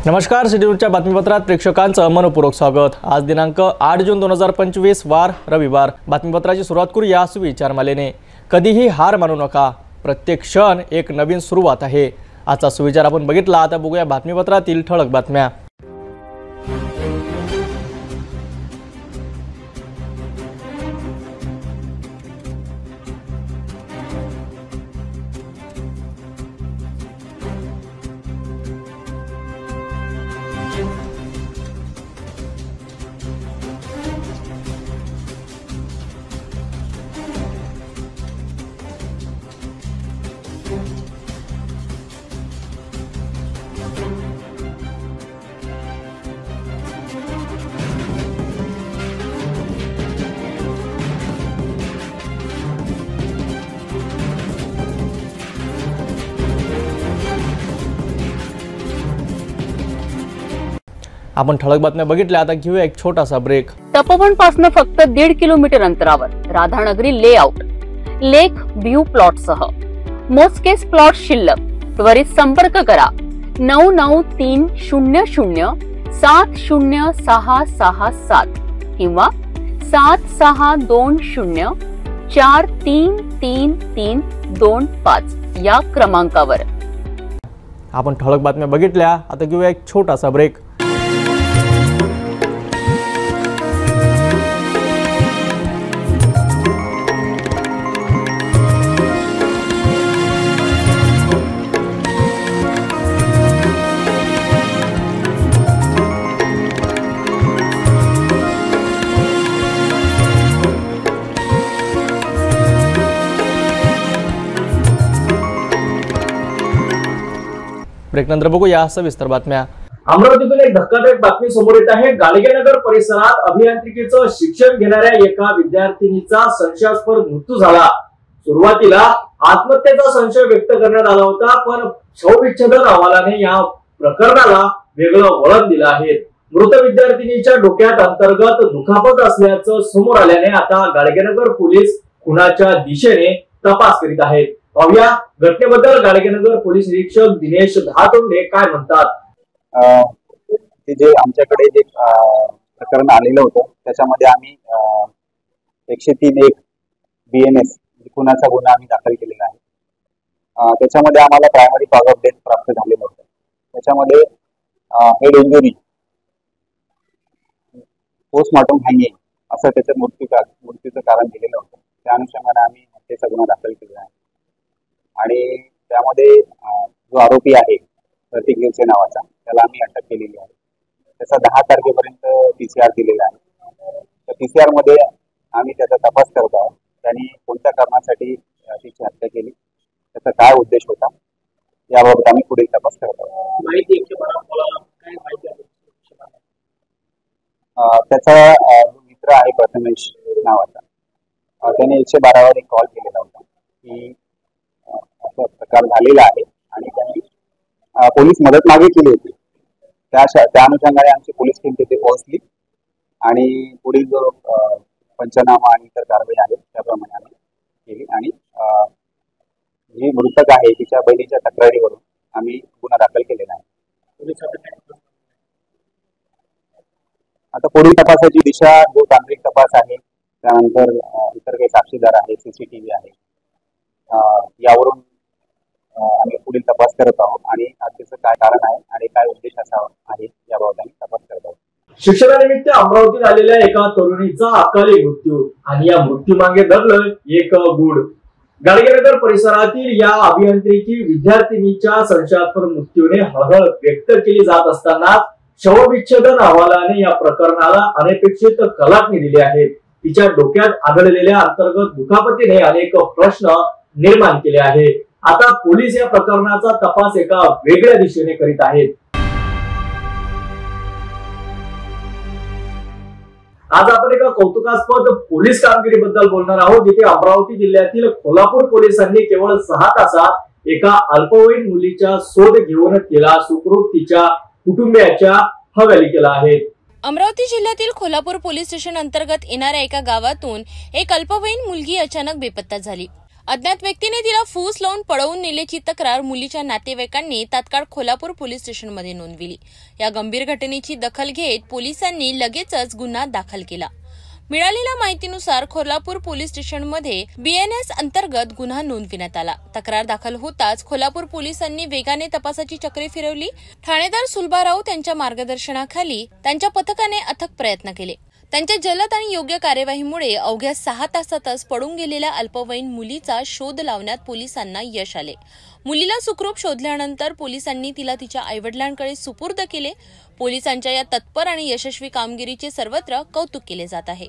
नमस्कार, सिटी न्यूजच्या बातमीपत्रात प्रेक्षकांचं मनपूर्वक स्वागत। आज दिनांक 8 जून 2025 वार रविवार। बातमीपत्राची सुरुवात करूया सुविचारमालेने। कधीही हार मानू नका, प्रत्येक क्षण एक नवीन सुरुवात आहे। आजचा सुविचार आपण बघितला, आता बघूया बातमीपत्रातील ठळक बातम्या। आपण ठळक बातम्या बघितल्या, आता घेऊया एक छोटासा ब्रेक। तपोवन पासून फक्त 1.5 किलोमीटर अंतरावर राधानगरी लेआउट लेक व्ह्यू प्लॉट सह मोजकेच प्लॉट शिल्लक। त्वरित संपर्क करा 9930706667 किंवा 7620433325 या क्रमांकावर। आपण ठळक बातम्या बघितल्या, आता घेऊया एक छोटासा ब्रेक। ब्रेकनंतर बघूया सविस्तर बातम्या। अमरावतीतून एक धक्कादायक बातमी समोर येत आहे। गाडगेनगर परिसरात अभियांत्रिकीचं शिक्षण घेणाऱ्या एका विद्यार्थिनीचा संशयास्पद मृत्यू झाला। सुरुवातीला आत्महत्येचा संशय व्यक्त करण्यात आला होता, पण शवविच्छेदन अहवालाने या प्रकरणाला वेगळं वळण दिलं आहे। मृत विद्यार्थिनीच्या डोक्यात अंतर्गत दुखापत असल्याचं समोर आल्याने आता गाडगेनगर पोलीस खुनाच्या दिशेने तपास करीत आहेत। पाहूया घटनेबद्दल गाडगेनगर पोलीस निरीक्षक दिनेश धातोंडे काय म्हणतात। जे आमच्याकडे जे प्रकरण आलेलं होतं त्याच्यामध्ये आम्ही 103(1) BNS खुनाचा गुन्हा आम्ही दाखल केलेला आहे। त्याच्यामध्ये आम्हाला प्रायमरी कॉज ऑफ डेथ प्राप्त झालेलं होतं। त्याच्यामध्ये हेड इंजुरी, पोस्टमॉर्टम हँगिंग असं त्याचं मृत्यूचं कारण दिलेलं होतं। त्या अनुषंगाने आम्ही हत्येचा गुन्हा दाखल केलेला आहे आणि त्यामध्ये जो आरोपी आहे प्रतीक गिरसे नावाचा, त्याला आम्ही अटक केलेली आहे। त्याचा 10 तारखेपर्यंत PCR दिलेला आहे। त्या PCR मध्ये आम्ही त्याचा तपास करत आहोत। त्यांनी कोणत्या कारणासाठी तिची हत्या केली, त्याचा काय उद्देश होता, याबाबत आम्ही पुढील तपास करत आहोत। त्याचा जो मित्र आहे प्रथमेश नावाचा, त्याने 112 वर एक कॉल केलेला होता की असा प्रकार झालेला आहे आणि त्यांनी पोलीस मदत मागितली होती। त्या अनुषंगाने आमची पोलीस टीम तिथे पोहोचली आणि पुढील जो पंचनामा आणि इतर कारवाई आहे त्याप्रमाणे आम्ही केली आणि जी मृतक आहे तिच्या बहिणीच्या तक्रारीवरून आम्ही गुन्हा दाखल केलेला आहे। आता पुढील तपासाची दिशा जो तांत्रिक तपास आहे, त्यानंतर इतर काही साक्षीदार आहे, CCTV आहे, यावरून आम्ही पुढील तपास करत आहोत आणि हत्येचं काय कारण आहे आणि काय उद्देश असा आहे याबाबत आम्ही तपास करत आहोत। शिक्षणानिमित्त अमरावतीत आलेल्या एका तरुणीचा अकाली मृत्यू आणि या मृत्यूमागे दडलं एक गूढ। गाडगेनगर परिसरातील या अभियांत्रिकी विद्यार्थिनीच्या संशयास्पद मृत्यूने हळहळ व्यक्त केली जात असताना शवविच्छेदन अहवालाने या प्रकरणाला अनपेक्षित कलाटणी दिली आहे। तिच्या डोक्यात आढळलेल्या अंतर्गत दुखापतीने अनेक प्रश्न निर्माण केले आहे। आता पोलीस या प्रकरणाचा तपास एका वेगळ्या दिशेने करीत आहेत। आज आपण एका कौतुकास्पद पोलीस कामगिरीबद्दल बोलणार आहोत, जिथे अमरावती जिल्ह्यातील खोलापूर पोलिसांनी केवळ 6 तासात एका अल्पवयीन मुलीचा शोध घेऊन तिला सुखरूप तिच्या कुटुंबियाच्या हवाली केला आहे। अमरावती जिल्ह्यातील खोलापूर पोलीस स्टेशन अंतर्गत येणाऱ्या एका गावातून एक अल्पवयीन मुलगी अचानक बेपत्ता झाली। अज्ञात व्यक्तीने तिला फूस लावून पळवून नेल्याची तक्रार मुलीच्या नातेवाईकांनी तात्काळ खोलापूर पोलीस स्टेशनमध्ये नोंदविली। या गंभीर घटनेची दखल घेत पोलिसांनी लगेचच गुन्हा दाखल केला। मिळालेल्या माहितीनुसार खोलापूर पोलीस स्टेशनमध्ये BNS अंतर्गत गुन्हा नोंदविण्यात आला। तक्रार दाखल होताच खोलापूर पोलिसांनी वेगाने तपासाची चक्रे फिरवली। ठाणेदार सुलभा राऊत यांच्या मार्गदर्शनाखाली त्यांच्या पथकाने अथक प्रयत्न केले। त्यांच्या जलद आणि योग्य कार्यवाहीमुळे अवघ्या 6 तासातच पडून गेलेल्या अल्पवयीन मुलीचा शोध लावण्यात पोलिसांना यश आले। मुलीला सुखरूप शोधल्यानंतर पोलिसांनी तिला तिच्या आईवडिलांकडे सुपूर्द केले। पोलिसांच्या या तत्पर आणि यशस्वी कामगिरीचे सर्वत्र कौतुक केले जात आहे।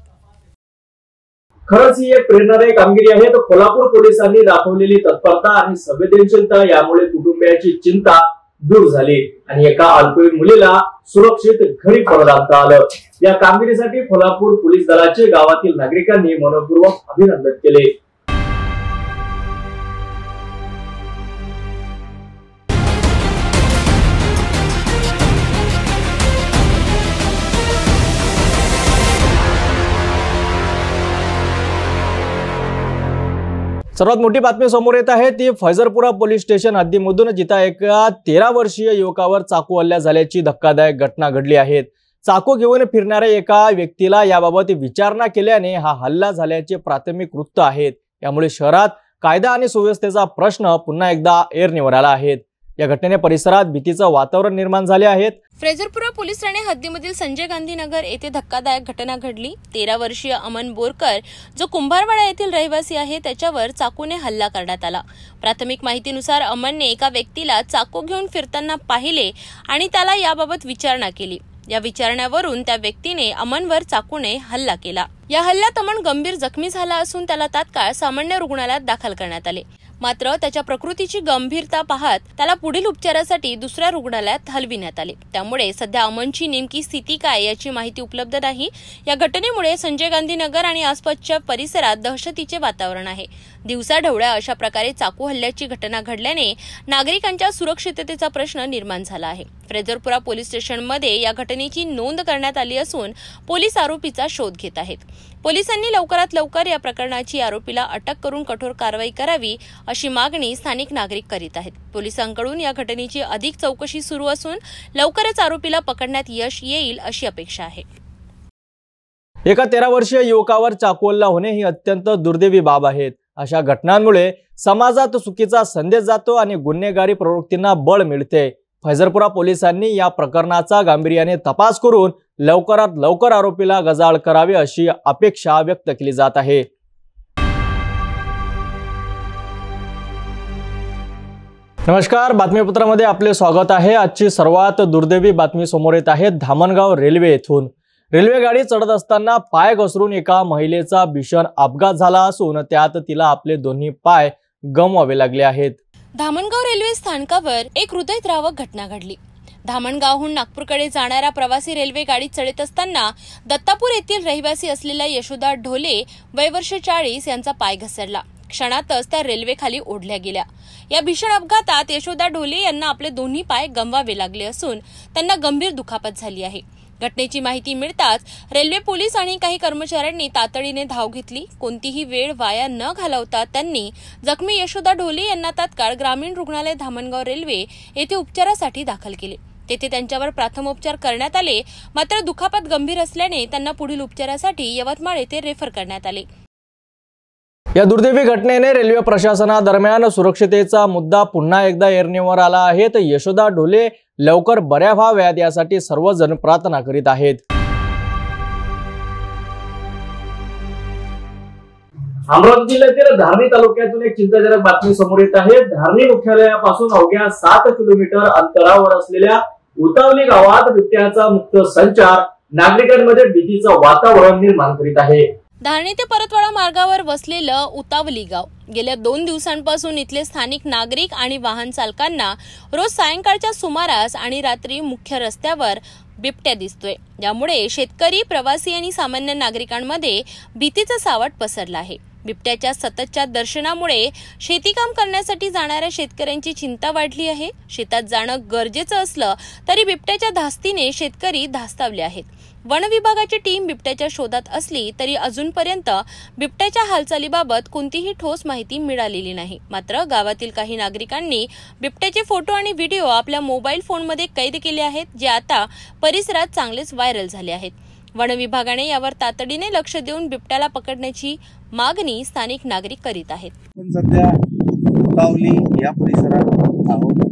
खरंच ही एक प्रेरणादायी कामगिरी आहे। तर कोल्हापूर पोलिसांनी दाखवलेली तत्परता आणि संवेदनशीलता यामुळे कुटुंबियाची चिंता दूर झाली आणि एका अल्पवयीन मुलीला सुरक्षित घरी परत आणता आलं। या कामगिरीसाठी कोल्हापूर पोलीस दलाचे गावातील नागरिकांनी मनपूर्वक अभिनंदन केले। सर्वात मोठी बातमी समोर येत आहे ती फैजरपुरा पोलीस स्टेशन हद्दीमधून जिथे एका 13 वर्षीय युवकावर चाकू हल्ला झाल्याची धक्कादायक घटना घडली आहे। चाकू घेऊन फिरणाऱ्या एका व्यक्तीला याबाबत विचारणा केल्याने हा हल्ला झाल्याचे प्राथमिक वृत्त आहेत। यामुळे शहरात कायदा आणि सुव्यवस्थेचा प्रश्न पुन्हा एकदा ऐरणीवर आला आहे। या घटनेने परिसरात भीतीचे वातावरण निर्माण झाले आहे। फैजरपुरा पोलीस ठाणे हद्दीमधील संजय गांधी नगर येथे धक्कादायक घटना घडली। 13 वर्षीय अमन बोरकर जो कुंभारवाडा येथील रहिवासी आहे त्याच्यावर चाकूने हल्ला करण्यात आला। प्राथमिक माहितीनुसार अमनने एका व्यक्तीला चाकू घेऊन फिरताना पाहिले आणि त्याला याबाबत विचारणा केली। या विचारण्यावरून त्या व्यक्तीने अमनवर चाकूने हल्ला केला। या हल्ल्यात अमन गंभीर जखमी झाला असून त्याला तात्काळ सामान्य रुग्णालयात दाखल करण्यात आले। मात्र त्याच्या प्रकृतीची गंभीरता पाहत त्याला पुढील उपचारासाठी दुसऱ्या रुग्णालयात हलविण्यात आले। त्यामुळे सध्या अमनची नेमकी स्थिती काय याची माहिती उपलब्ध नाही। या घटनेमुळे संजय गांधी नगर आणि आसपासच्या परिसरात दहशतीचे वातावरण आहे। दिवसाढवळ्या अशा प्रकारे चाकू हल्ल्याची घटना घडल्याने नागरिकांच्या सुरक्षिततेचा प्रश्न निर्माण झाला आहे। फैजरपुरा पोलीस स्टेशनमध्ये या घटनेची नोंद करण्यात आली असून पोलीस आरोपीचा शोध घेत आहेत। पोलिसांनी लवकरात लवकर या प्रकरणाची आरोपीला अटक करून कठोर कारवाई करावी अशी मागणी स्थानिक नागरिक करीत आहेत। पोलिसांकडून या घटनेची अधिक चौकशी सुरू असून लवकरच आरोपीला पकडण्यात यश येईल अशी अपेक्षा आहे। एका 13 वर्षीय युवकावर चाकू हल्ला होणे ही अत्यंत दुर्दैवी बाब आहे। अशा घटनांमुळे समाजात चुकीचा संदेश जातो आणि गुन्हेगारी प्रवृत्तींना बळ मिळते। फैजरपुरा पोलिसांनी या प्रकरणाचा गांभीर्याने तपास करून लवकरात लवकर आरोपीला गजाआड करावे अशी अपेक्षा व्यक्त केली जात आहे। नमस्कार, बातमीपत्रामध्ये आपले स्वागत आहे। आजची सर्वात दुर्दैवी बातमी समोर येत आहे धामणगाव रेल्वे येथून। रेल्वे गाडी चढत असताना पाय घसरून एका महिलेचा भीषण अपघात झाला असून त्यात तिला आपले दोन्ही पाय गमवावे लागले आहेत। धामणगाव रेल्वे स्थानकावर एक हृदयद्रावक घटना घडली। धामणगावहून नागपूरकडे जाणाऱ्या प्रवासी रेल्वे गाडीत चढत असताना दत्तापूर येथील रहिवासी असलेल्या यशोदा ढोले वय वर्ष 40 यांचा पाय घसरला। क्षणातच त्या रेल्वे खाली ओढल्या गेल्या। या भीषण अपघातात यशोदा ढोले यांना आपले दोन्ही पाय गमवावे लागले असून त्यांना गंभीर दुखापत झाली आहे। घटनेची माहिती मिळताच रेल्वे पोलीस आणि काही कर्मचाऱ्यांनी तातडीने धाव घेतली। कोणतीही वेळ वाया न घालवता त्यांनी जखमी यशोदा ढोले यांना तात्काळ ग्रामीण रुग्णालय धामणगाव रेल्वे येथे उपचारासाठी दाखल केले। तेथे त्यांच्यावर प्राथमोपचार करण्यात आले। मात्र दुखापत गंभीर असल्याने त्यांना पुढील उपचारासाठी यवतमाळ येथे रेफर करण्यात आले। या दुर्दैवी घटनेने रेल्वे प्रशासनादरम्यान सुरक्षिततेचा मुद्दा पुन्हा एकदा ऐरणीवर आला आहे। तर यशोदा ढोले लवकर बऱ्या व्हाव्यात यासाठी सर्वजण प्रार्थना करीत आहेत। अमरावती जिल्ह्यातील धारणी तालुक्यातून एक चिंताजनक बातमी समोर येत आहे। धारणी मुख्यालयापासून अवघ्या 7 किलोमीटर अंतरावर असलेल्या उतावली गावात बिबट्याचा मुक्त संचार नागरिकांमध्ये भीतीचं वातावरण निर्माण करीत आहे। धारणी ते परतवाडा मार्गावर वसलेलं उतावली गाव गेल्या 2 दिवसांपासून इथले स्थानिक नागरिक आणि वाहन चालकांना रोज सायंकाळच्या सुमारास आणि रात्री मुख्य रस्त्यावर बिबट्या दिसतोय। यामुळे शेतकरी, प्रवासी आणि सामान्य नागरिकांमध्ये भीतीचं सावट पसरलं आहे। बिबट्याच्या सततच्या दर्शनामुळे शेतीकाम करण्यासाठी जाणाऱ्या शेतकऱ्यांची चिंता वाढली आहे। शेतात जाणं गरजेचं असलं तरी बिबट्याच्या धास्तीने शेतकरी धास्तावले आहेत। वन विभागाची टीम बिबट्याच्या शोधात असली तरी अजूनपर्यंत बिबट्याच्या हालचालीबाबत कोणतीही ठोस माहिती मिळालेली नाही। मात्र गावातील काही नागरिकांनी बिबट्याचे फोटो आणि व्हिडिओ आपल्या मोबाईल फोनमध्ये कैद केले आहेत, जे आता परिसरात चांगलेच व्हायरल झाले आहेत। वन विभागाने यावर तातडीने लक्ष देऊन बिबट्याला पकडण्याची मागणी स्थानिक नागरिक करीत आहेत। पण सध्या उतावली या परिसरात आहोत।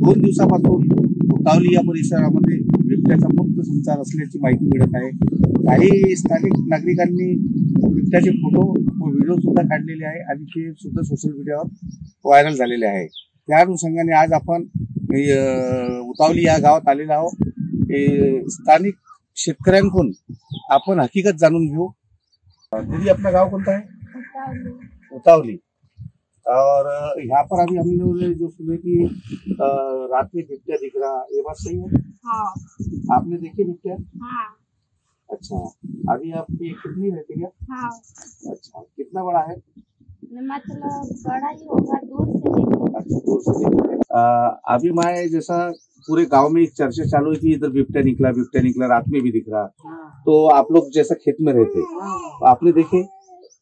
2 दिवसापासून उतावली या परिसरामध्ये बिबट्याचा मुक्त संचार असल्याची माहिती मिळत आहे। काही स्थानिक नागरिकांनी बिबट्याचे फोटो व व्हिडिओ सुद्धा काढलेले आहे आणि ते सुद्धा सोशल मीडियावर व्हायरल झालेले आहे। त्या अनुषंगाने आज आपण उतावली या गावात आलेलो आहोत। स्थानिक शेतकऱ्यांकडून आपण हकीकत जाणून घेऊ। दीदी, अपना गांव कौन सा है? उतावली। और यहाँ पर अभी हम लोग जो सुने कि रात में बिबटिया दिख रहा, ये बात सही है? हाँ। आपने देखी बिबटिया? हाँ। अच्छा, अभी आप कितनी रहती है? हाँ। अच्छा, कितना बड़ा है? मतलब बड़ा ही होगा, दूर से देखो। अच्छा, दूर से देखो। अभी मैं जैसा पूरे गांव में एक चर्चा चालू हुई थी, इधर बिबटिया निकला, रात में भी दिख रहा। हाँ। तो आप लोग जैसा खेत में रहते, हाँ। आपने देखे?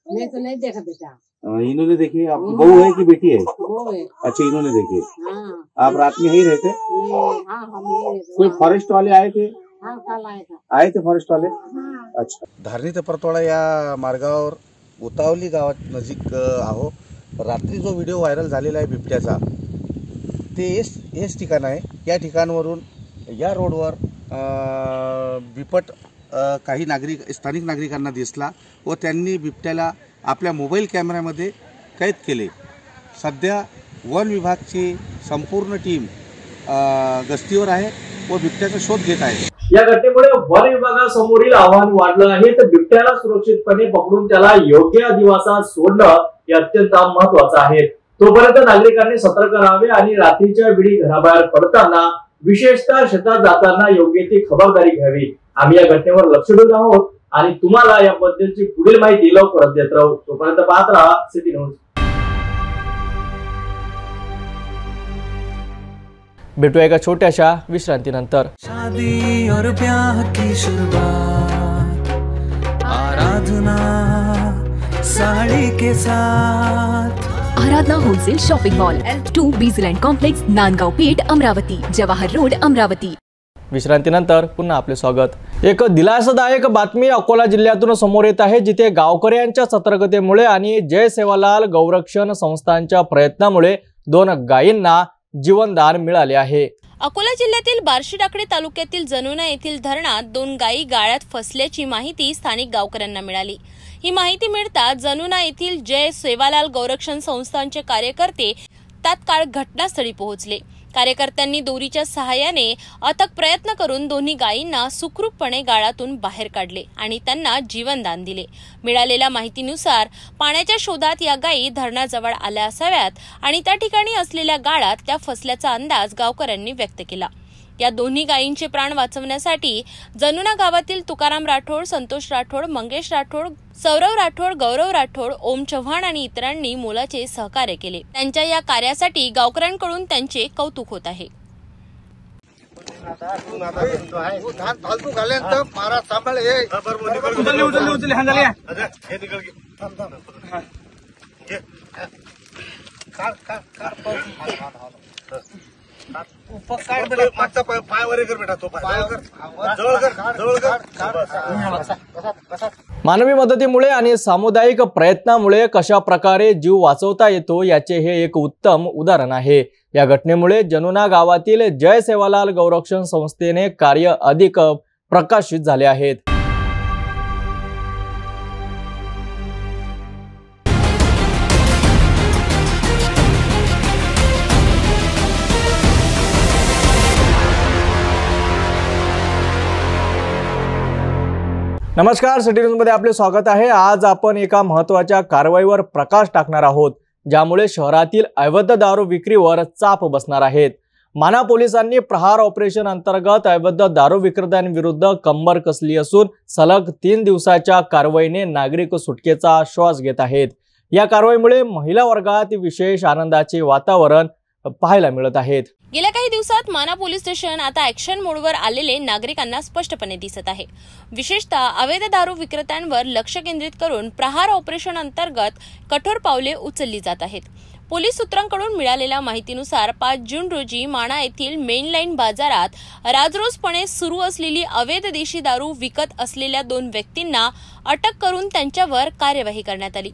मैं तो नहीं देखा बेटा। इन्होंने देखे? आप बहू है कि बेटी है? बहू है। अच्छा, इन्होंने देखे। हाँ। आप रात में ही रहते? हाँ, हम यही रहते। कोई फॉरेस्ट वाले आए थे? हाँ, कल आए थे। आए थे फॉरेस्ट वाले? हाँ। अच्छा। धारणी ते परतवाडा या मार्गावर उतावली गावात नजीक आहो। रात्री जो व्हिडिओ व्हायरल झालेला आहे बिबट्याचा, ते हेच ठिकाण आहे। या ठिकाणावरून या रोडवर बिबट काही स्थानिक नागरिकांना दिसला व त्यांनी बिबट्याला आपल्या मोबाईल कॅमेऱ्यामध्ये कैद केले। सध्या वन विभागाची संपूर्ण टीम गस्तीवर आहे व बिबट्याचा शोध घेत आहे। या घटनेमुळे वन विभागासमोरील आव्हान वाढलं आहे, तर बिबट्याला सुरक्षितपणे पकडून त्याला योग्य अधिवासात सोडणं हे अत्यंत महत्त्वाचं आहे। तोपर्यंत नागरिकांनी सतर्क राहावे आणि रात्रीच्या वेळी घराबाहेर पडताना, विशेषतः शेतात जाताना योग्य ती खबरदारी घ्यावी। आम्ही या घटनेवर लक्ष देत आहोत आणि तुम्हाला याबद्दलची पुढील माहिती लवकरच देत राहू। तोपर्यंत पाहत राहा सिटी न्यूज। भेटूया एका छोट्याशा विश्रांतीनंतर। शादी और ब्याह की शुरुआत आराधना साड़ी के साथ। Aradhana wholesale shopping mall, L2 बीझलँड कॉम्प्लेक्स, नांदगाव पेठ, अमरावती, जवाहर रोड, अमरावती। विश्रांतीनंतर पुन्हा आपले स्वागत। एक दिलासादायक बातमी अकोला जिल्ह्यातून समोर येत आहे, जिथे गावकऱ्यांच्या सतर्कतेमुळे आणि जय सेवालाल गौरक्षण संस्थांच्या प्रयत्नामुळे 2 गायींना जीवनदान मिळाले आहे। अकोला जिल्ह्यातील बार्शीटाकडी तालुक्यातील जनुना येथील धरणात 2 गायी गाळ्यात फसल्याची माहिती स्थानिक गावकऱ्यांना मिळाली। ही माहिती मिळताच जनुना येथील जय सेवालाल गौरक्षण संस्थांचे कार्यकर्ते तात्काळ घटनास्थळी पोहोचले। कार्यकर्त्यांनी दोरीच्या सहाय्याने अथक प्रयत्न करून दोन्ही गायींना सुखरूपपणे गाळातून बाहेर काढले आणि त्यांना जीवनदान दिले। मिळालेल्या माहितीनुसार पाण्याच्या शोधात या गायी धरणाजवळ आल्या असाव्यात आणि त्या ठिकाणी असलेल्या गाळात त्या फसल्याचा अंदाज गावकऱ्यांनी व्यक्त केला। या दोन्ही गायींचे प्राण वाचवण्यासाठी जनुना गावातील तुकाराम राठोड, संतोष राठोड, मंगेश राठोड, सौरव राठोड, गौरव राठोड, ओम चव्हाण आणि इतरांनी मोलाचे सहकार्य केले। त्यांच्या या कार्यासाठी गावकऱ्यांकडून त्यांचे कौतुक होत आहे। मानवी मदतीमुळे आणि सामुदायिक प्रयत्नामुळे कशा प्रकारे जीव वाचवता येतो याचे हे एक उत्तम उदाहरण आहे। या घटनेमुळे जनुना गावातील जय सेवालाल गौरक्षण संस्थेने कार्य अधिक प्रकाशित झाले आहेत। नमस्कार, सिटी न्यूजमध्ये आपले स्वागत आहे। आज आपण एका महत्त्वाच्या कारवाईवर प्रकाश टाकणार आहोत, ज्यामुळे शहरातील अवैध दारू विक्रीवर चाप बसणार आहेत। माना पोलिसांनी प्रहार ऑपरेशन अंतर्गत अवैध दारू विक्रेत्यांविरुद्ध कंबर कसली असून सलग 3 दिवसाच्या कारवाईने नागरिक सुटकेचा श्वास घेत आहेत। या कारवाईमुळे महिला वर्गात विशेष आनंदाचे वातावरण पाहायला मिळत आहेत. गेल्या काही दिवसात माना पोलीस स्टेशन आता ऍक्शन मोडवर आलेले नागरिकांना स्पष्टपणे दिसत आहे. विशेषतः अवैध दारू विक्रेत्यांवर लक्ष केंद्रित करून प्रहार ऑपरेशन अंतर्गत कठोर पावले उचलली जात आहेत. पोलीस सूत्रांकडून मिळालेल्या माहितीनुसार 5 जून रोजी माणा येथील मेनलाईन बाजारात राजरोसपणे सुरू असलेली अवैध देशी दारू विकत असलेल्या 2 व्यक्तींना अटक करून त्यांच्यावर कार्यवाही करण्यात आली.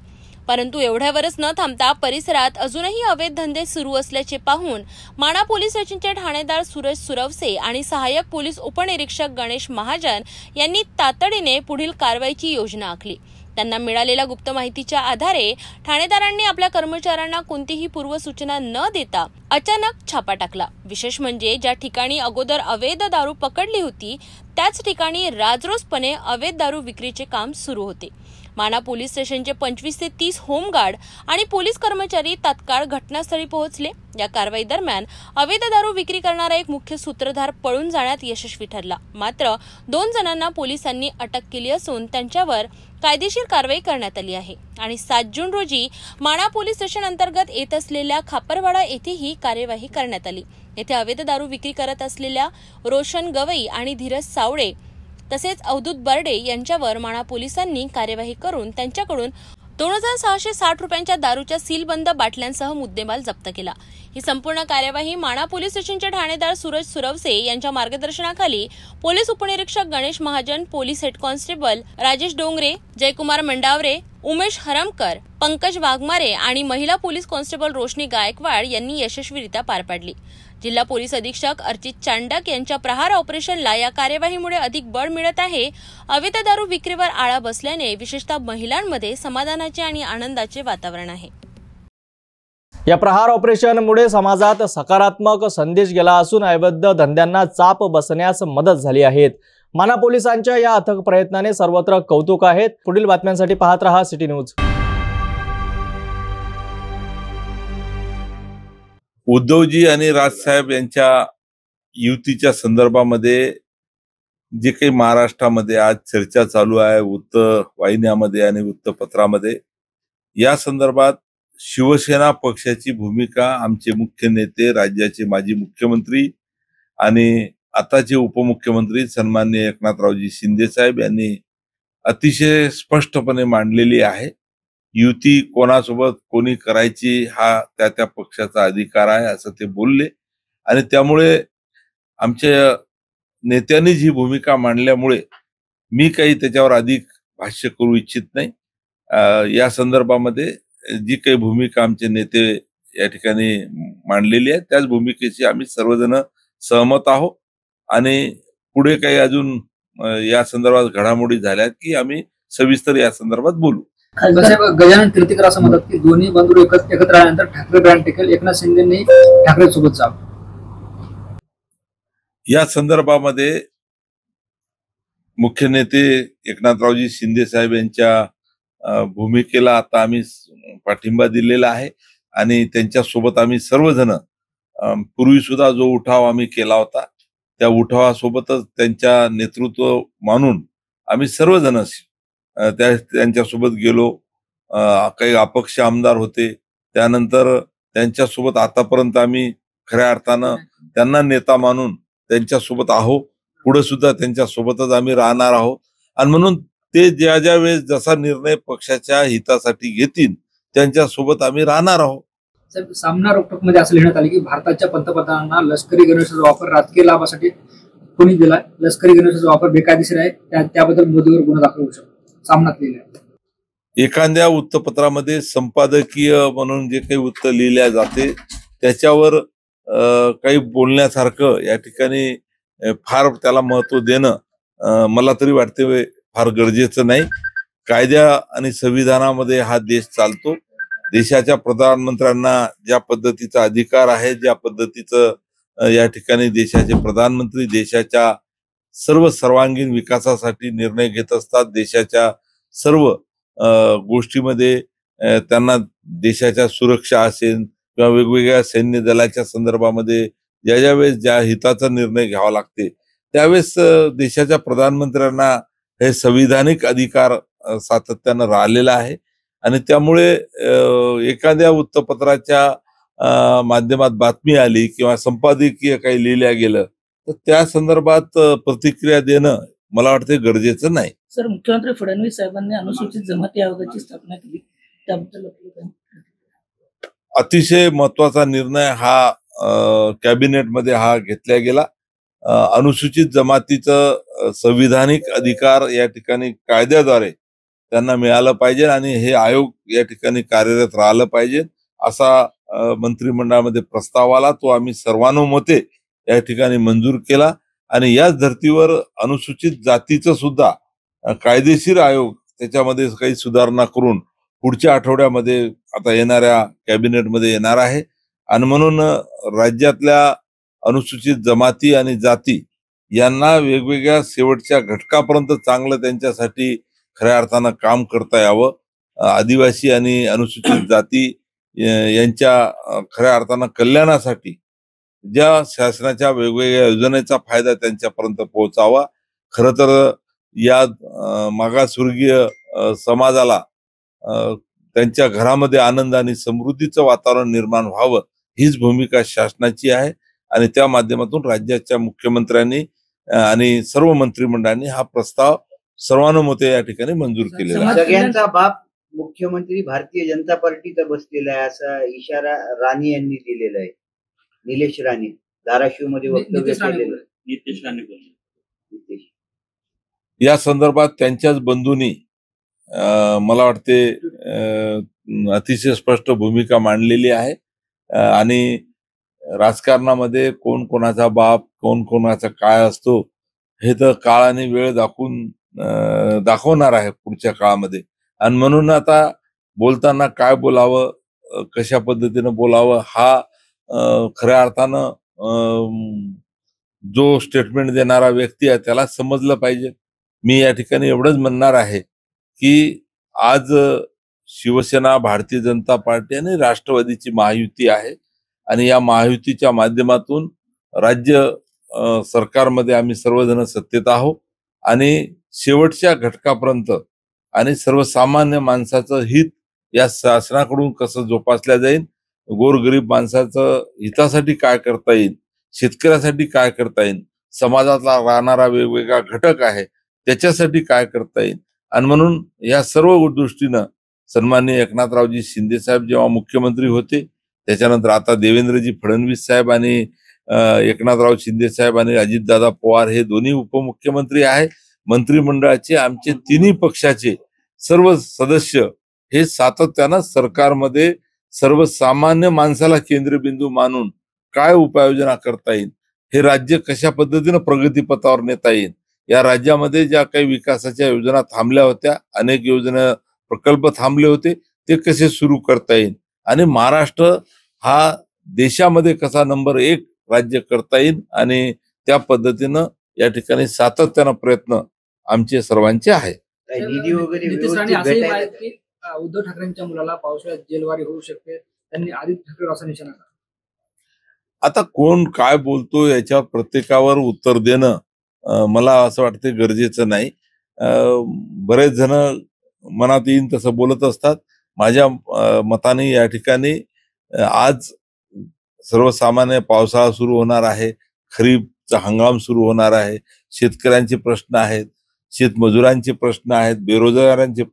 परंतु एवढ्यावरच न थांबता परिसरात अजूनही अवैध धंदे सुरू असल्याचे पाहून माणा पोलीस स्टेशनचे ठाणेदार सूरज सुरवसे आणि सहाय्यक पोलीस उपनिरीक्षक गणेश महाजन यांनी तातडीने पुढील कारवाईची योजना आखली. त्यांना मिळालेल्या गुप्त माहितीच्या आधारे ठाणेदारांनी आपल्या कर्मचाऱ्यांना कोणतीही पूर्वसूचना न देता अचानक छापा टाकला. विशेष म्हणजे ज्या ठिकाणी अगोदर अवैध दारू पकडली होती त्याच ठिकाणी राजरोसपणे अवैध दारू विक्रीचे काम सुरू होते. माना पोलीस स्टेशनचे 25 ते 30 होमगार्ड आणि पोलीस कर्मचारी तात्काळ घटनास्थळी पोहोचले. या कारवाई दरम्यान अवैध दारू विक्री करणारा एक मुख्य सूत्रधार पळून जाण्यात यशस्वी ठरला. मात्र 2 जणांना पोलिसांनी अटक केली असून त्यांच्यावर कायदेशीर कारवाई करण्यात आली आहे. आणि 7 जून रोजी माणा पोलीस स्टेशन अंतर्गत येत असलेल्या खापरवाडा येथे ही कार्यवाही करण्यात आली. येथे अवैध दारू विक्री करत असलेल्या रोशन गवई आणि धीरज सावळे तसेच अवधूत बर्डे यांच्यावर माणा पोलिसांनी कार्यवाही करून त्यांच्याकडून 2660 रुपयांच्या दारूच्या सीलबंद बाटल्यांसह मुद्देमाल जप्त केला. ही संपूर्ण कार्यवाही माणा पोलीस स्टेशनचे ठाणेदार सूरज सुरवसे यांच्या मार्गदर्शनाखाली पोलीस उपनिरीक्षक Ganesh Mahajan, police head constable Rajesh Dongre, Jaykumar Mandaware, Umesh Haramkar, Pankaj Waghmare आणि महिला पोलीस कॉन्स्टेबल रोशनी गायकवाड यांनी यशस्वीरित्या पार पाडली. जिल्हा पोलीस अधीक्षक अर्चित चांडक यांच्या प्रहार ऑपरेशनला या कार्यवाहीमुळे अधिक बळ मिळत आहे. अवैध दारू विक्रीवर आळा बसल्याने विशेषतः महिलांमध्ये समाधानाचे आणि आनंदाचे वातावरण आहे. या प्रहार ऑपरेशनमुळे समाजात सकारात्मक संदेश गेला असून अवैध धंद्यांना चाप बसण्यास मदत झाली आहे. माना पोलिसांच्या या अथक प्रयत्नाने सर्वत्र कौतुक आहेत. पुढील बातम्यांसाठी पाहत रहा सिटी न्यूज. उद्धवजी आणि राजसाहेब यांच्या युतीच्या संदर्भामध्ये जे काही महाराष्ट्रामध्ये आज चर्चा चालू आहे वृत्तवाहिन्यामध्ये आणि वृत्तपत्रामध्ये, या संदर्भात शिवसेना पक्षाची भूमिका आमचे मुख्य नेते, राज्याचे माजी मुख्यमंत्री आणि आताचे उपमुख्यमंत्री सन्माननीय एकनाथरावजी शिंदे साहेब यांनी अतिशय स्पष्टपणे मांडलेली आहे. युती कोणासोबत कोणी करायची हा त्या पक्षाचा अधिकार आहे असं ते बोलले आणि त्यामुळे आमच्या नेत्यांनी जी भूमिका मांडल्यामुळे मी काही त्याच्यावर अधिक भाष्य करू इच्छित नाही. या संदर्भामध्ये जी काही भूमिका आमचे नेते या ठिकाणी मांडलेली आहे त्याच भूमिकेशी आम्ही सर्वजण सहमत आहोत आणि पुढे काही अजून या संदर्भात घडामोडी झाल्या की आम्ही सविस्तर या संदर्भात बोलू. गजानन कीर्तिकर असं म्हणतात की दोन्ही बंधू एकत्र आल्यानंतर ठाकरे ब्रँड टिकेल, एकनाथ शिंदेंनी ठाकरे सोबत जावं. या संदर्भामध्ये मुख्य नेते एकनाथरावजी शिंदे साहेब यांच्या भूमिकेला आता आम्ही पाठिंबा दिलेला आहे आणि त्यांच्या सोबत आम्ही सर्वजण पूर्वी सुद्धा जो उठाव आम्ही केला होता त्या उठावासोबतच त्यांच्या नेतृत्व मानून आम्ही सर्वजण त्यांच्यासोबत गेलो. काही अपक्ष आमदार होते, त्यानंतर त्यांच्यासोबत आतापर्यंत आम्ही खऱ्या अर्थानं त्यांना नेता मानून त्यांच्यासोबत आहोत. पुढे सुद्धा त्यांच्या सोबतच आम्ही राहणार आहोत आणि म्हणून ते ज्या वेळेस जसा निर्णय पक्षाच्या हितासाठी घेतील त्यांच्या सोबत आम्ही राहणार आहोत. सामना रोकटोकमध्ये असं लिहिण्यात आले की भारताच्या पंतप्रधानांना लष्करी गणवेशाचा वापर राजकीय लाभासाठी कोणी दिला, लष्करी गणवेशाचा वापर बेकायदेशीर आहे, त्याबद्दल मोदीवर गुन्हा दाखल होऊ शकतो. सामनात लिहिलं. एखाद्या वृत्तपत्रामध्ये संपादकीय म्हणून जे काही वृत्त लिहिल्या जाते त्याच्यावर काही बोलण्यासारखं या ठिकाणी फार त्याला महत्व देणं मला तरी वाटते फार गरजेचं नाही. कायद्या आणि संविधानामध्ये हा देश चालतो. देशाच्या प्रधानमंत्र्यांना ज्या पद्धतीचा अधिकार आहे, ज्या पद्धतीचं या ठिकाणी देशाचे प्रधानमंत्री देशाच्या सर्वांगीण विकासासाठी निर्णय घेत असतात. देशाच्या सर्व गोष्टीमध्ये त्यांना देशाच्या सुरक्षा असेल किंवा वेगवेगळ्या सैन्य दलाच्या संदर्भामध्ये ज्या वेळेस ज्या हिताचा निर्णय घ्यावा लागते त्यावेळेस देशाच्या प्रधानमंत्र्यांना हे संविधानिक अधिकार सातत्यानं राहिलेला आहे आणि त्यामुळे एखाद्या वृत्तपत्राच्या माध्यमात बातमी आली किंवा संपादकीय काही लिहिल्या गेलं तर त्या संदर्भात प्रतिक्रिया देणं मला वाटतं गरजेचं नाही. सर, मुख्यमंत्री फडणवीस साहेबांनी अनुसूचित जमाती आयोगाची स्थापना केली, त्याबद्दल अतिशय महत्वाचा निर्णय हा कॅबिनेटमध्ये हा घेतला गेला. अनुसूचित जमातीचं संविधानिक अधिकार या ठिकाणी कायद्याद्वारे त्यांना मिळालं पाहिजे आणि हे आयोग या ठिकाणी कार्यरत राहिलं पाहिजे असा मंत्रिमंडळामध्ये प्रस्ताव आला. तो आम्ही सर्वानुमते या ठिकाणी मंजूर केला आणि याच धर्तीवर अनुसूचित जातीचं सुद्धा कायदेशीर आयोग त्याच्यामध्ये काही सुधारणा करून पुढच्या आठवड्यामध्ये आता येणाऱ्या कॅबिनेटमध्ये येणार आहे. आणि म्हणून राज्यातल्या अनुसूचित जमाती आणि जाती यांना वेगवेगळ्या शेवटच्या घटकापर्यंत चांगलं त्यांच्यासाठी खऱ्या अर्थानं काम करता यावं. आदिवासी आणि अनुसूचित जाती यांच्या खऱ्या अर्थानं कल्याणासाठी ज्या शासनाच्या वेगवेगळ्या योजनेचा फायदा त्यांच्यापर्यंत पोहोचावा. खरं तर या मागासवर्गीय समाजाला त्यांच्या घरामध्ये आनंद आणि समृद्धीचं वातावरण निर्माण व्हावं हीच भूमिका शासनाची आहे आणि त्या माध्यमातून राज्याच्या मुख्यमंत्र्यांनी आणि सर्व मंत्रिमंडळांनी हा प्रस्ताव सर्वानुमते या ठिकाणी मंजूर केलेला आहे. सगळ्यांचा बाप मुख्यमंत्री भारतीय जनता पार्टीचा बसलेला आहे असा इशारा राणे यांनी दिलेला आहे. निलेश राणे धाराशिव मध्ये वक्तव्य केलेलं. नितेश राणे या संदर्भात त्यांच्याच बंधूंनी मला वाटते अतिशय स्पष्ट भूमिका मांडलेली आहे आणि राजकारणामध्ये कोण कोणाचा बाप कोण कोणाचा काय असतो हे तर काळ आणि वेळ दाखवणार आहे पुढच्या काळामध्ये. आणि म्हणून आता बोलताना काय बोलावं, कशा पद्धतीनं बोलावं हा खऱ्या अर्थानं जो स्टेटमेंट देणारा व्यक्ती आहे त्याला समजलं पाहिजे. मी या ठिकाणी एवढंच म्हणणार आहे की आज शिवसेना, भारतीय जनता पार्टी आणि राष्ट्रवादीची महायुती आहे आणि या महायुतीच्या माध्यमातून राज्य सरकारमध्ये आम्ही सर्वजण सत्तेत आहोत आणि शेवटच्या घटकापर्यंत आणि सर्वसामान्य माणसाचं हित या शासनाकडून कसं जोपासल्या जाईल, गोरगरीब माणसाचं हितासाठी काय करता येईल, शेतकऱ्यासाठी काय करता येईल, समाजातला राहणारा वेगवेगळा घटक आहे त्याच्यासाठी काय करता येईल. आणि म्हणून या सर्व दृष्टीनं सन्माननीय एकनाथरावजी शिंदे साहेब जेव्हा मुख्यमंत्री होते, त्याच्यानंतर आता देवेंद्रजी फडणवीस साहेब आणि एकनाथराव शिंदे साहेब आणि अजितदादा पवार हे दोन्ही उपमुख्यमंत्री आहे. मंत्रिमंडळाचे आमचे तिन्ही पक्षाचे सर्व सदस्य हे सातत्यानं सरकारमध्ये सर्वसामान्य माणसाला केंद्रबिंदू मानून काय उपाययोजना करता येईल, हे राज्य कशा पद्धतीनं प्रगतीपथावर नेता येईल, या राज्यामध्ये ज्या काही विकासाच्या योजना थांबल्या होत्या, अनेक योजना प्रकल्प थांबले होते, ते कसे सुरू करता येईल आणि महाराष्ट्र हा देशामध्ये कसा नंबर 1 राज्य करता येईल आणि त्या पद्धतीनं या ठिकाणी सातत्यानं प्रयत्न आमचे सर्वांचे आहे. निधी वगैरे उद्धव ठाकरेंच्या मुलाला पावसाळ्यात जेलवारी होऊ शकते, त्यांनी आदित्य ठाकरे असा निशाणा. आता कोण काय बोलतो याच्यावर प्रत्येकावर उत्तर देणं मला असं वाटतं गरजेचं नाही. बरेच जण मनात येईन तसं बोलत असतात. माझ्या मताने या ठिकाणी आज सर्वसामान्य पावसाळा सुरू होणार आहे, खरीपचा हंगाम सुरू होणार आहे, शेतकऱ्यांचे प्रश्न आहेत, शेतमजुरांचे प्रश्न आहेत, बेरोजगारांचे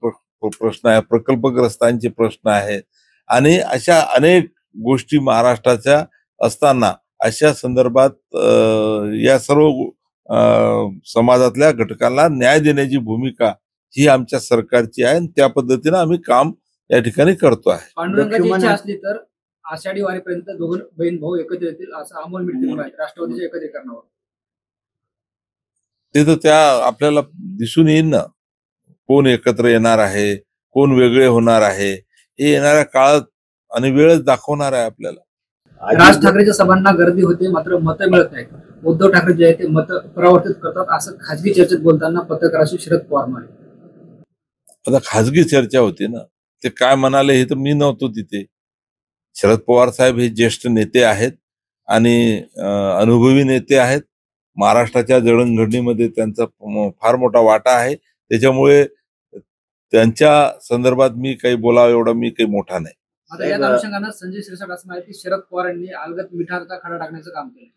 प्रश्न आहेत, प्रकल्पग्रस्तांचे प्रश्न आहेत आणि अशा अनेक गोष्टी महाराष्ट्राच्या असताना अशा संदर्भात या सर्व समाजातल्या घटकांना न्याय देण्याची भूमिका ही आमच्या सरकारची आहे आणि त्या पद्धतीने आम्ही काम या ठिकाणी करतो आहे. पांडुरंगाची इच्छा असली तर आषाढी वारीपर्यंत दोघं बहीण भाऊ एकत्र येतील असं अमोल मिटके म्हणून आहे राष्ट्रवादीच्या एकत्रीकरणावर. ते तर त्या आपल्याला दिसून येईल ना, कोण एकत्र येणार आहे, कोण वेगळे होणार आहे, हे येणाऱ्या काळात आणि वेळच दाखवणार आहे आपल्याला. राज ठाकरेच्या सभांना गर्दी होते मात्र मतं मिळत नाहीत. उद्धव ठाकरे जे आहे ते मतं परावर्तित करतात असं खासगी चर्चेत बोलताना पत्रकाराशी शरद पवार म्हणाले. आता खासगी चर्चा होती ना, ते काय म्हणाले हे तर मी नव्हतो तिथे. शरद पवार साहेब हे ज्येष्ठ नेते आहेत आणि अनुभवी नेते आहेत. महाराष्ट्राच्या जडणघडणीमध्ये त्यांचा फार मोठा वाटा आहे. त्याच्यामुळे त्यांच्या संदर्भात मी काही बोलावं एवढा मी काही मोठा नाही. आता या अनुषंगाने संजय शिरसाट असं म्हणाले की शरद पवार यांनी अलगत मिठाचा खडा टाकण्याचं काम केलं.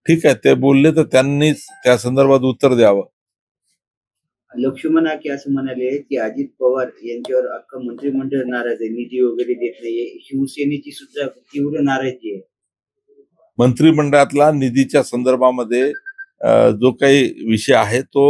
ठीक आहे, ते बोलले तर त्यांनीच त्या संदर्भात उत्तर द्यावं. लक्ष्मण हाके असं म्हणाले की अजित पवार यांच्यावर अख्खं मंत्रिमंडळ नाराज आहे, निधी वगैरे देत नाहीये. शिवसेनेची सुद्धा तीव्र नाराजी आहे. मंत्रिमंडळातला निधीच्या संदर्भामध्ये जो काही विषय आहे तो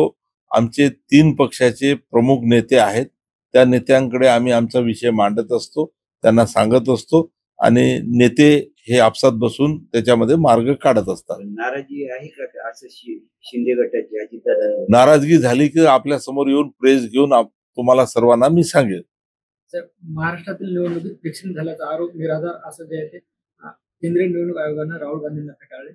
आमचे 3 पक्षाचे प्रमुख नेते आहेत, त्या नेत्यांकडे आम्ही आमचा विषय मांडत असतो, त्यांना सांगत असतो आणि नेते हे आपसात बसून त्याच्यामध्ये मार्ग काढत असतात. नाराजी आहे का असं शिंदे गटाची अजितदादा? नाराजगी झाली की आपल्या समोर येऊन प्रेस घेऊन तुम्हाला सर्वांना मी सांगेन. महाराष्ट्रातील निवडणुकीत फिक्सिंग झाल्याचा आरोप निराधार असं जे आहे ते केंद्रीय निवडणूक आयोगानं राहुल गांधींना फेटाळले.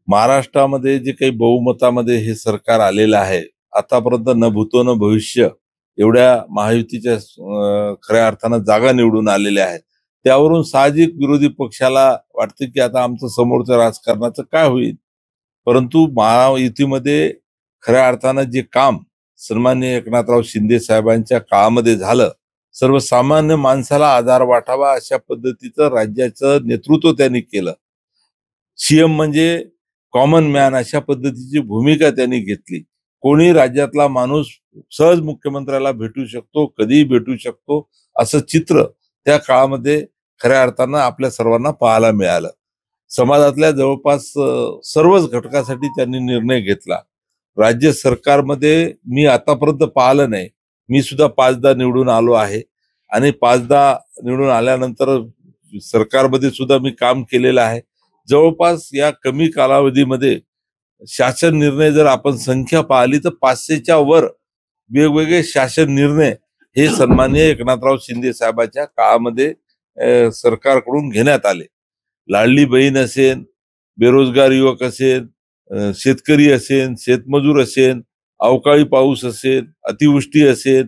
महाराष्ट्रामध्ये जे काही बहुमतामध्ये हे सरकार आलेलं आहे, आतापर्यंत न भूतो न भविष्य एवढ्या महायुतीच्या खऱ्या अर्थानं जागा निवडून आलेल्या आहेत. त्यावरून साहजिक विरोधी पक्षाला वाटते की आता आमचं समोरचं राजकारणाचं काय होईल. परंतु महायुतीमध्ये खऱ्या अर्थानं जे काम सन्माननीय एकनाथराव शिंदे साहेबांच्या काळामध्ये झालं, सर्वसामान्य माणसाला आधार वाटावा अशा पद्धतीचं राज्याचं नेतृत्व त्यांनी केलं. सीएम म्हणजे कॉमन मॅन अशा पद्धतीची भूमिका त्यांनी घेतली. कोणी राज्यातला माणूस सहज मुख्यमंत्र्याला भेटू शकतो, कधीही भेटू शकतो, असं चित्र त्या काळामध्ये खऱ्या अर्थानं आपल्या सर्वांना पाहायला मिळालं. समाजातल्या जवळपास सर्वच घटकासाठी त्यांनी निर्णय घेतला. राज्य सरकारमध्ये मी आतापर्यंत पाहिलं नाही, मी सुद्धा 5दा निवडून आलो आहे आणि 5दा निवडून आल्यानंतर सरकारमध्ये सुद्धा मी काम केलेलं आहे. जवळपास या कमी कालावधीमध्ये शासन निर्णय जर आपण संख्या पाहिली तर 500च्या वर वेगवेगळे शासन निर्णय हे सन्माननीय एकनाथराव शिंदे साहेबांच्या काळामध्ये सरकारकडून घेण्यात आले. लाडली बहीण असेल, बेरोजगार युवक असेल, शेतकरी असेल, शेतमजूर असेल, अवकाळी पाऊस असेल, अतिवृष्टी असेल,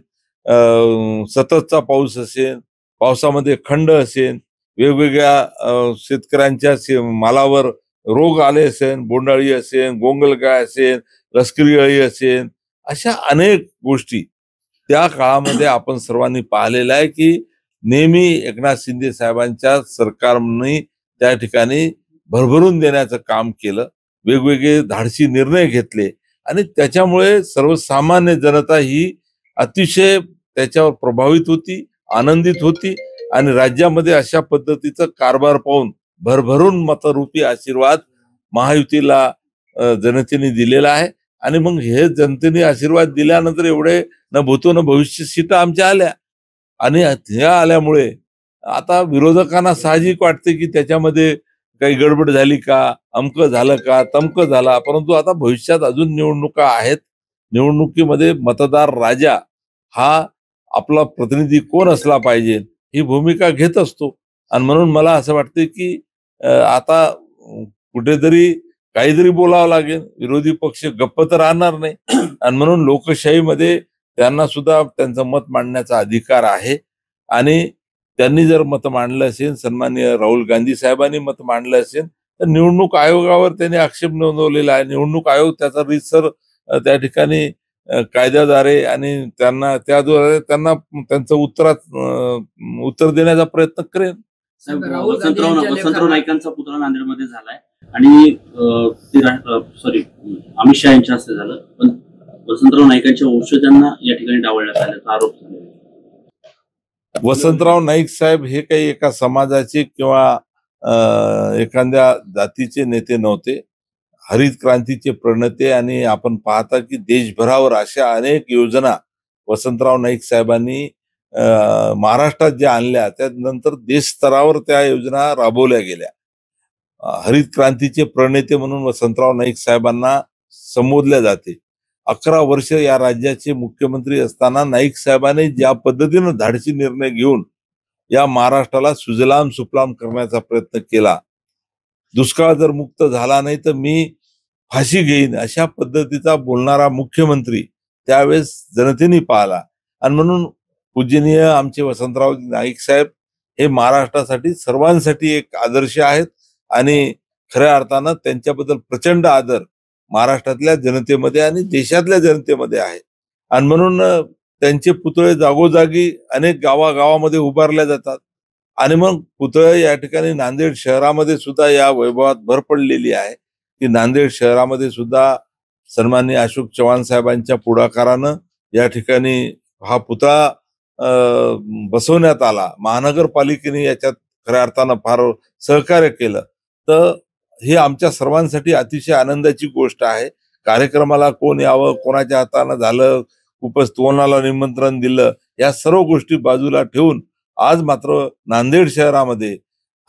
सततचा पाऊस असेल, पावसामध्ये खंड असेल, वेगवेगळ्या शेतकऱ्यांच्या मालावर रोग आले असेल, बोंडाळी असेल, गोंगलगाय असेल, लष्करी अळी असेल, अशा अनेक गोष्टी त्या काळामध्ये आपण सर्वांनी पाहिलेलं आहे की नेहमी एकनाथ शिंदे साहेबांच्या सरकारने त्या ठिकाणी भरभरून देण्याचं काम केलं. वेगवेगळे धाडसी निर्णय घेतले आणि त्याच्यामुळे सर्वसामान्य जनता ही अतिशय त्याच्यावर प्रभावित होती, आनंदित होती आणि राज्यामध्ये अशा पद्धतीचं कारभार पाहून भरभरून मतरूपी आशीर्वाद महायुतीला जनतेने दिलेला आहे. आणि मग हे जनतेने आशीर्वाद दिल्यानंतर एवढे न भूतो न भविष्य सीटा आमच्या आल्या आणि ह्या आल्यामुळे आता विरोधकांना साहजिक वाटते की त्याच्यामध्ये काही गडबड झाली का, अमकं झालं का, तमकं झाला. परंतु आता भविष्यात अजून निवडणुका आहेत. निवडणुकीमध्ये मतदार राजा हा आपला प्रतिनिधी कोण असला पाहिजे ही भूमिका घेत असतो. आणि म्हणून मला असं वाटतं की आता कुठेतरी काहीतरी बोलावं लागेल. विरोधी पक्ष गप्प तर राहणार नाही आणि म्हणून लोकशाहीमध्ये त्यांना सुद्धा त्यांचं मत मांडण्याचा अधिकार आहे. आणि त्यांनी जर मत मांडलं असेल, सन्माननीय राहुल गांधी साहेबांनी मत मांडलं असेल, तर निवडणूक आयोगावर त्यांनी आक्षेप नोंदवलेला आहे. निवडणूक आयोग त्याचा रीतसर त्या ठिकाणी कायद्याद्वारे आणि त्यांना त्याद्वारे त्यांना त्यांचं उत्तर देण्याचा प्रयत्न करेल. वसंतराव नाईकांचा पुतळा नांदेडमध्ये झालाय आणि अमित शहा यांच्या हस्ते झालं, पण वसंतराव नाईकांच्या वंशजांना या ठिकाणी डावलण्यात आल्याचा आरोप झाला. वसंतराव नाईक साहेब हे काही एका समाजाचे किंवा एखाद्या जातीचे नेते नव्हते. हरित क्रांतीचे प्रणेते आणि आपण पाहता की देशभरावर अशा अनेक योजना वसंतराव नाईक साहेबांनी महाराष्ट्रात ज्या आणल्या त्यानंतर देश स्तरावर त्या योजना राबवल्या गेल्या. हरित क्रांतीचे प्रणेते म्हणून वसंतराव नाईक साहेबांना संबोधल्या जाते. 11 वर्ष या राज्याचे मुख्यमंत्री असताना नाईक साहेबांनी ज्या पद्धतीनं धाडसी निर्णय घेऊन या महाराष्ट्राला सुजलाम सुफलाम करण्याचा प्रयत्न केला. दुष्काळ जर मुक्त झाला नाही तर मी फाशी घेईन अशा पद्धतीचा बोलणारा मुख्यमंत्री त्यावेळेस जनतेने पाहिला. आणि म्हणून पूजनीय आमचे वसंतराव नाईक साहेब हे महाराष्ट्रासाठी सर्वांसाठी एक आदर्श आहेत आणि खऱ्या अर्थानं त्यांच्याबद्दल प्रचंड आदर महाराष्ट्रातल्या जनतेमध्ये आणि देशातल्या जनतेमध्ये आहे. आणि म्हणून त्यांचे पुतळे जागोजागी अनेक गावागावामध्ये उभारल्या जातात आणि मग पुतळे या ठिकाणी नांदेड शहरामध्ये सुद्धा या वैभवात भर पडलेली आहे की नांदेड शहरामध्ये सुद्धा सन्माननीय अशोक चव्हाण साहेबांच्या पुढाकारानं या ठिकाणी हा पुतळा बसवण्यात आला. महानगरपालिकेने याच्यात खऱ्या अर्थानं फार सहकार्य केलं. तर हे आमच्या सर्वांसाठी अतिशय आनंदाची गोष्ट आहे. कार्यक्रमाला कोण यावं, कोणाच्या हातानं झालं, कोणाला निमंत्रण दिलं, या सर्व गोष्टी बाजूला ठेवून आज मात्र नांदेड शहरामध्ये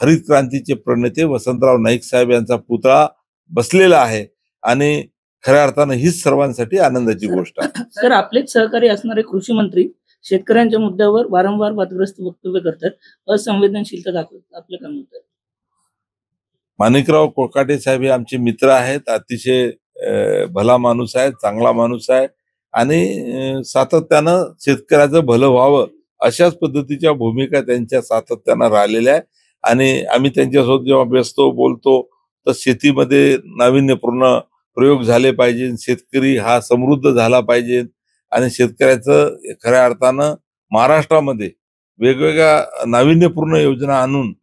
हरित क्रांतीचे प्रणेते वसंतराव नाईक साहेब यांचा पुतळा बसलेला आहे आणि खऱ्या अर्थानं हीच सर्वांसाठी आनंदाची गोष्ट आहे. सर, आपलेच सहकारी असणारे कृषी मंत्री शेतकऱ्यांच्या मुद्द्यावर वारंवार वादग्रस्त वक्तव्य करतात, असंवेदनशीलता दाखवतात. आपलं काय मत आहे? माणिकराव कोकाटे साहेब हे आमचे मित्र आहेत. अतिशय भला माणूस आहे, चांगला माणूस आहे आणि सातत्यानं शेतकऱ्याचं भलं व्हावं अशाच पद्धतीच्या भूमिका त्यांच्या सातत्यानं राहिलेल्या आहे. आणि आम्ही त्यांच्यासोबत जेव्हा बसतो बोलतो तर शेतीमध्ये नाविन्यपूर्ण प्रयोग झाले पाहिजे, शेतकरी हा समृद्ध झाला पाहिजे आणि शेतकऱ्याचं खऱ्या अर्थानं महाराष्ट्रामध्ये वेगवेगळ्या नाविन्यपूर्ण योजना आणून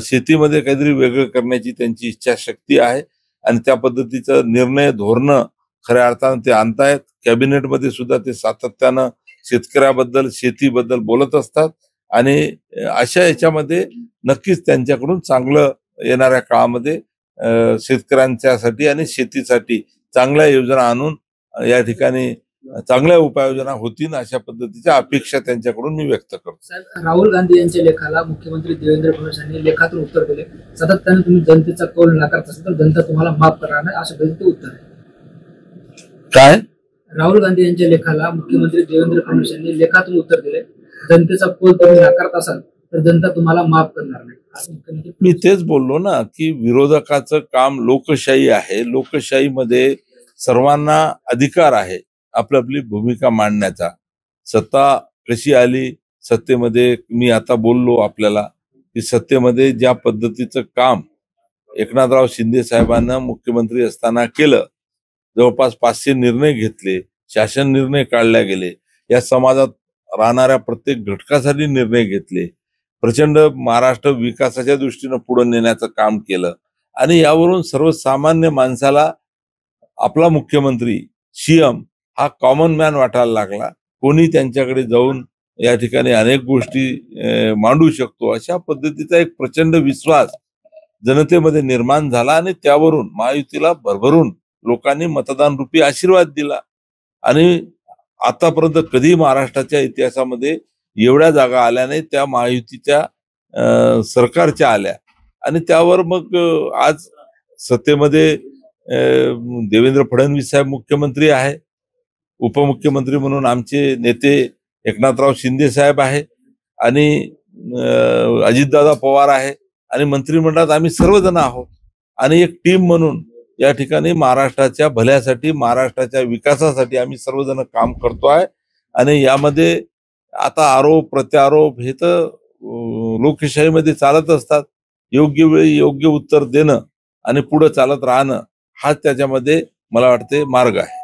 शेतीमध्ये काहीतरी वेगळं करण्याची त्यांची इच्छाशक्ती आहे आणि त्या पद्धतीचं निर्णय धोरणं खऱ्या अर्थानं ते आणतायत. कॅबिनेटमध्ये सुद्धा ते सातत्यानं शेतकऱ्याबद्दल शेतीबद्दल बोलत असतात आणि अशा याच्यामध्ये नक्कीच त्यांच्याकडून चांगलं येणाऱ्या काळामध्ये शेतकऱ्यांच्यासाठी आणि शेतीसाठी चांगल्या योजना आणून या ठिकाणी चांगल्या उपाययोजना होतील अशा पद्धतीच्या अपेक्षा त्यांच्याकडून मी व्यक्त करतो. राहुल गांधी यांच्या लेखाला मुख्यमंत्री देवेंद्र फडणवीस यांनी लेखातून उत्तर दिले. सातत्याने तुम्ही जनतेचा कौल नाकारत असाल तर जनता तुम्हाला माफ करणार नाही, असं पद्धतीचे उत्तर आहे. काय? राहुल गांधी यांच्या लेखाला मुख्यमंत्री देवेंद्र फडणवीस यांनी लेखातून उत्तर दिले. जनतेचा कौल तुम्ही नाकारत असाल तर जनता तुम्हाला माफ करणार नाही, असं मुख्यमंत्री. मी तेच बोललो ना की विरोधकाचं काम लोकशाही आहे. लोकशाहीमध्ये सर्वांना अधिकार आहे आपली आपली भूमिका मांडण्याचा. सत्ता कशी आली, सत्तेमध्ये मी आता बोललो आपल्याला की सत्तेमध्ये ज्या पद्धतीचं काम एकनाथराव शिंदे साहेबांना मुख्यमंत्री असताना केलं, जवळपास 500 निर्णय घेतले, शासन निर्णय काढले गेले, या समाजात राहणाऱ्या प्रत्येक घटकासाठी निर्णय घेतले, प्रचंड महाराष्ट्र विकासाच्या दृष्टीनं पुढे नेण्याचं काम केलं आणि यावरून सर्वसामान्य माणसाला आपला मुख्यमंत्री सीएम हा कॉमन मॅन वाटायला लागला. कोणी त्यांच्याकडे जाऊन या ठिकाणी अनेक गोष्टी मांडू शकतो अशा पद्धतीचा एक प्रचंड विश्वास जनतेमध्ये निर्माण झाला आणि त्यावरून महायुतीला भरभरून लोकांनी मतदान रूपी आशीर्वाद दिला आणि आतापर्यंत कधी महाराष्ट्राच्या इतिहासामध्ये एवढ्या जागा आल्या नाही त्या महायुतीच्या सरकारच्या आल्या आणि त्यावर मग आज सत्तेमध्ये देवेंद्र फडणवीस साहेब मुख्यमंत्री आहे, उपमुख्यमंत्री म्हणून आमचे नेते एकनाथराव शिंदे साहेब आहे आणि अजितदादा पवार आहे आणि मंत्रिमंडळात आम्ही सर्वजण आहोत आणि एक टीम म्हणून या ठिकाणी महाराष्ट्राच्या भल्यासाठी महाराष्ट्राच्या विकासासाठी आम्ही सर्वजण काम करतो आहे. आणि यामध्ये आता आरोप प्रत्यारोप हे तर लोकशाहीमध्ये चालत असतात. योग्य वेळी योग्य उत्तर देणं आणि पुढे चालत राहणं हाच त्याच्यामध्ये मला वाटते मार्ग आहे.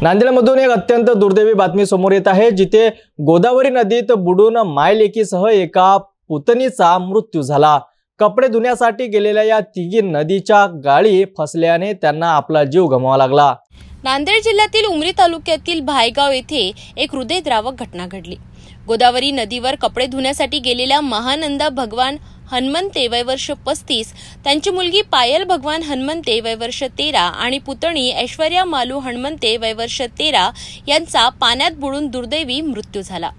नांदेडमधून एक अत्यंत दुर्दैवी बातमी समोर येत आहे, जिथे गोदावरी नदीत बुडून मायलेकीसह एका पुतणीचा मृत्यू झाला. कपडे धुण्यासाठी गेलेल्या या तिघी नदीच्या गाळी फसल्याने त्यांना आपला जीव गमवावा लागला. नांदेड जिल्ह्यातील उमरी तालुक्यातील भायगाव येथे एक हृदयद्रावक घटना घडली. गोदावरी नदीवर कपडे धुण्यासाठी गेलेल्या महानंदा भगवान हनुमंते वय वर्ष 35, त्यांची मुलगी पायल भगवान हनुमंते वय वर्ष 13 आणि पुतणी ऐश्वर्या मालू हनुमंते वय वर्ष 13 यांचा पाण्यात बुडून दुर्दैवी मृत्यू झाला.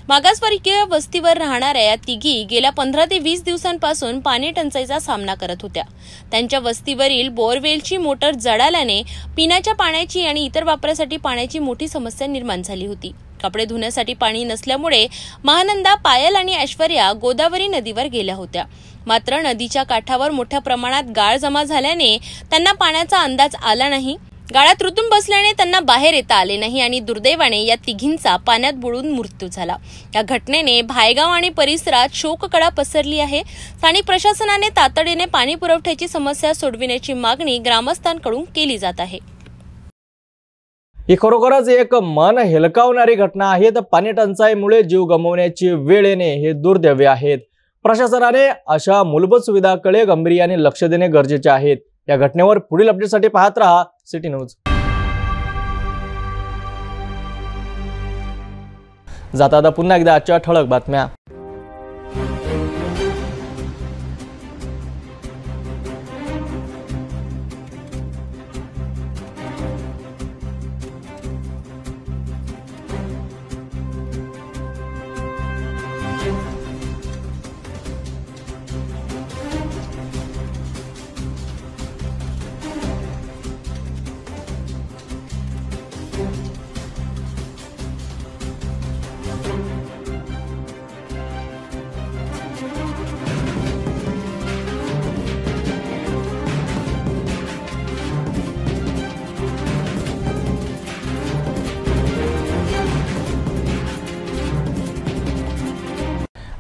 मागासवर्गीय वस्तीवर राहणाऱ्या या तिघी गेल्या 15 ते 20 दिवसांपासून पाणी टंचाईचा सामना करत होत्या. त्यांच्या वस्तीवरील बोरवेलची मोटर जळाल्याने पिण्याच्या पाण्याची आणि इतर वापरासाठी पाण्याची मोठी समस्या निर्माण झाली होती. कपडे धुण्यासाठी पाणी नसल्यामुळे महानंदा, पायल आणि ऐश्वर्या गोदावरी नदीवर गेल्या होत्या. मात्र नदीच्या काठावर मोठ्या प्रमाणात गाळ जमा झाल्याने त्यांना पाण्याचा अंदाज आला नाही. गाळात रुतून बसल्याने त्यांना बाहेर येता आले नाही आणि दुर्दैवाने या तिघींचा पाण्यात बुडून मृत्यू झाला. या घटनेने भायगाव आणि परिसरात शोककळा पसरली आहे. स्थानिक प्रशासनाने तातडीने पाणी पुरवठ्याची समस्या सोडविण्याची मागणी ग्रामस्थांकडून केली जात आहे. ही खरोखरच एक मन हेलकावणारी घटना आहे. तर पाणी टंचाईमुळे जीव गमावण्याची वेळ येणे हे दुर्दैवी आहेत. प्रशासनाने अशा मूलभूत सुविधांकडे गांभीर्याने लक्ष देणे गरजेचे आहेत. या घटनेवर पुढील अपडेटसाठी पाहत रहा सिटी न्यूज. जाता पुन्हा एकदा आजच्या ठळक बातम्या.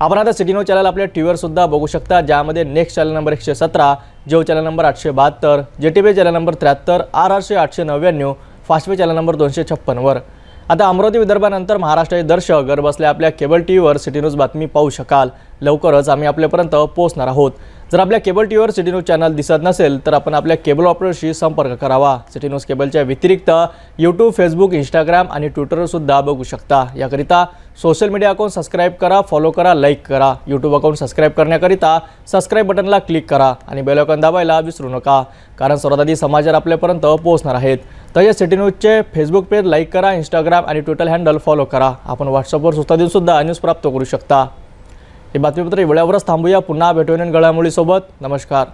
आपण आता सिटी न्यूज चॅनल आपल्या टीव्हीवर सुद्धा बघू शकता, ज्यामध्ये next channel number 117, Jio channel number 872, JTB channel number 73, RRC 899, Fastway channel number 256 वर. आता अमरावती विदर्भानंतर महाराष्ट्राचे दर्शक घर बसल्या आपल्या केबल टीव्हीवर सिटी न्यूज बातमी पाहू शकाल. लवकरच आम्ही आपल्यापर्यंत पोहोचणार आहोत. जर आपल्या केबल टीव्हीवर सिटी न्यूज चॅनल दिसत नसेल तर आपण आपल्या केबल ऑपरेटरशी संपर्क करावा. सिटी न्यूज केबलच्या व्यतिरिक्त यूट्यूब, फेसबुक, इंस्टाग्राम आणि ट्विटरवर सुद्धा बघू शकता. याकरिता सोशल मीडिया अकाउंट सबस्क्राईब करा, फॉलो करा, लाईक करा. यूट्यूब अकाउंट सबस्क्राईब करण्याकरिता सबस्क्राईब बटनला क्लिक करा आणि बेल आयकॉन दाबायला विसरू नका, कारण सर्वात आधी समाचार आपल्यापर्यंत पोहोचणार आहेत. तर या सिटी न्यूजचे फेसबुक पेज लाईक करा, इंस्टाग्राम आणि ट्विटर हँडल फॉलो करा. आपण व्हॉट्सअपवर सुद्धा न्यूज प्राप्त करू शकता. हे बातमीपत्र वेळेवरच थांबूया. पुन्हा भेटूया घडामोडीसोबत. नमस्कार.